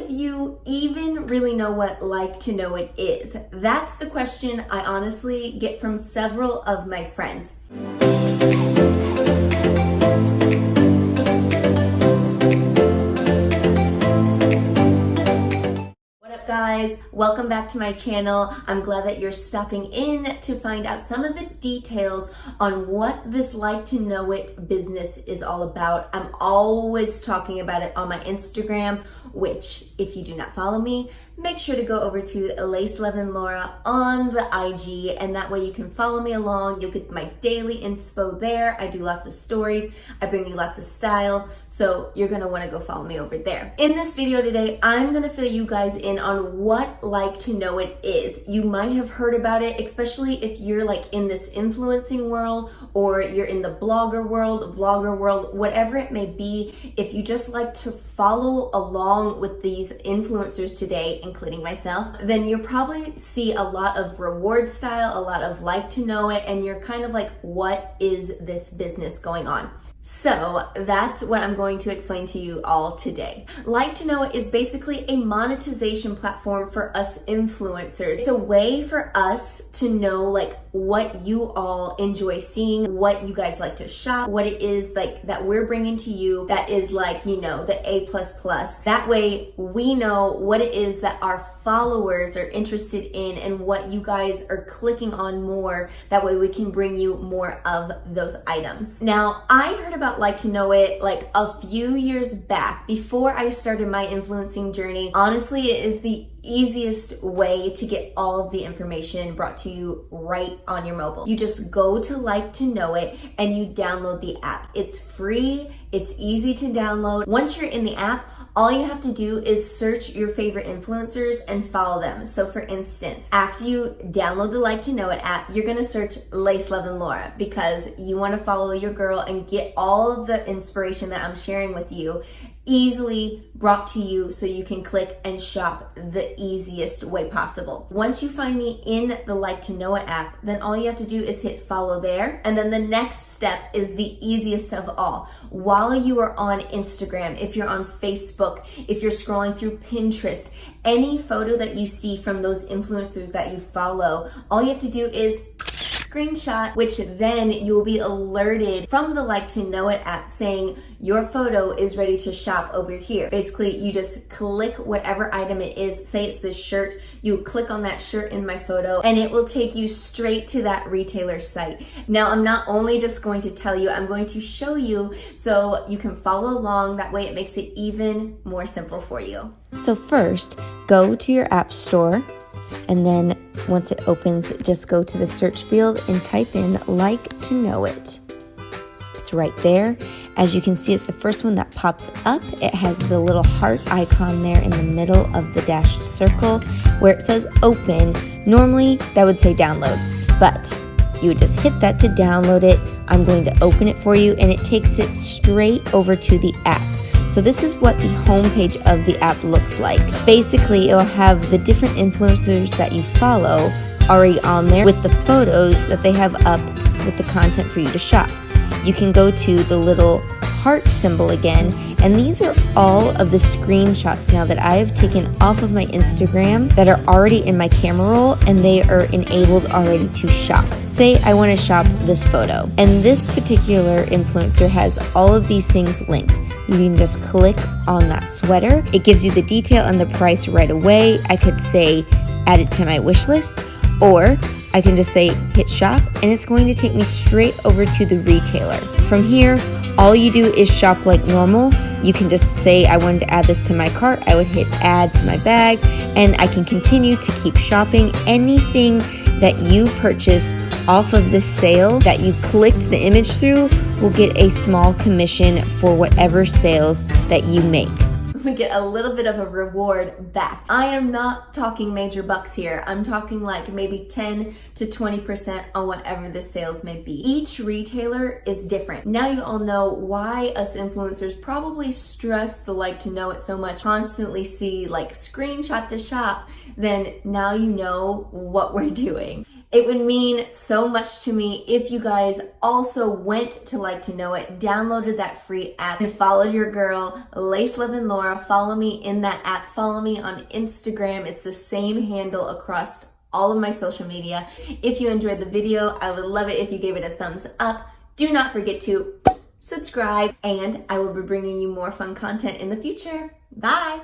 of you even really know what Like to Know It is? That's the question I honestly get from several of my friends. Guys, welcome back to my channel. I'm glad that you're stopping in to find out some of the details on what this Like to Know It business is all about. I'm always talking about it on my Instagram, which if you do not follow me, make sure to go over to laceloveandlaura on the IG, and that way you can follow me along. You'll get my daily inspo there. I do lots of stories. I bring you lots of style. So you're gonna wanna go follow me over there. In this video today, I'm gonna fill you guys in on what Like to Know It is. You might have heard about it, especially if you're like in this influencing world, or you're in the blogger world, vlogger world, whatever it may be. If you just like to follow along with these influencers today, including myself, then you'll probably see a lot of reward style, a lot of like to know it, and you're kind of like, what is this business going on? So that's what I'm going to explain to you all today. Like to Know It is basically a monetization platform for us influencers. It's a way for us to know like what you all enjoy seeing, what you guys like to shop, what it is like that we're bringing to you that is like, you know, the A++. That way we know what it is that our followers are interested in and what you guys are clicking on more. That way we can bring you more of those items. Now, I heard about Like to Know It like a few years back before I started my influencing journey. Honestly, it is the easiest way to get all of the information brought to you right on your mobile. You just go to Like to Know It and you download the app. It's free, it's easy to download. Once you're in the app, all you have to do is search your favorite influencers and follow them. So for instance, after you download the Like to Know It app, you're gonna search Lace Love and Laura because you wanna follow your girl and get all of the inspiration that I'm sharing with you easily brought to you so you can click and shop the easiest way possible. Once you find me in the Like to Know It app, then all you have to do is hit follow there. And then the next step is the easiest of all. While you are on Instagram, if you're on Facebook, if you're scrolling through Pinterest, any photo that you see from those influencers that you follow, all you have to do is screenshot, which then you will be alerted from the Like to Know It app saying your photo is ready to shop over here. Basically, you just click whatever item it is. Say it's this shirt, you click on that shirt in my photo and it will take you straight to that retailer site. Now, I'm not only just going to tell you, I'm going to show you so you can follow along. That way it makes it even more simple for you. So first, go to your app store, and then once it opens, just go to the search field and type in Like to Know It. It's right there. As you can see, it's the first one that pops up. It has the little heart icon there in the middle of the dashed circle where it says open. Normally that would say download, but you would just hit that to download it. I'm going to open it for you and it takes it straight over to the app. So this is what the homepage of the app looks like. Basically, it'll have the different influencers that you follow already on there with the photos that they have up with the content for you to shop. You can go to the little heart symbol again, and these are all of the screenshots now that I have taken off of my Instagram that are already in my camera roll and they are enabled already to shop. Say I want to shop this photo, and this particular influencer has all of these things linked. You can just click on that sweater. It gives you the detail and the price right away. I could say add it to my wish list, or I can just say hit shop and it's going to take me straight over to the retailer. From here, all you do is shop like normal. You can just say I wanted to add this to my cart. I would hit add to my bag and I can continue to keep shopping. Anything that you purchase off of this sale that you clicked the image through will get a small commission for whatever sales that you make. We get a little bit of a reward back. I am not talking major bucks here. I'm talking like maybe 10 to 20% on whatever the sales may be. Each retailer is different. Now you all know why us influencers probably stress the Like to Know It so much, constantly see like screenshot to shop, then now you know what we're doing. It would mean so much to me if you guys also went to Like to Know It, downloaded that free app, and followed your girl, Lace Love and Laura. Follow me in that app. Follow me on Instagram. It's the same handle across all of my social media. If you enjoyed the video, I would love it if you gave it a thumbs up. Do not forget to subscribe, and I will be bringing you more fun content in the future. Bye.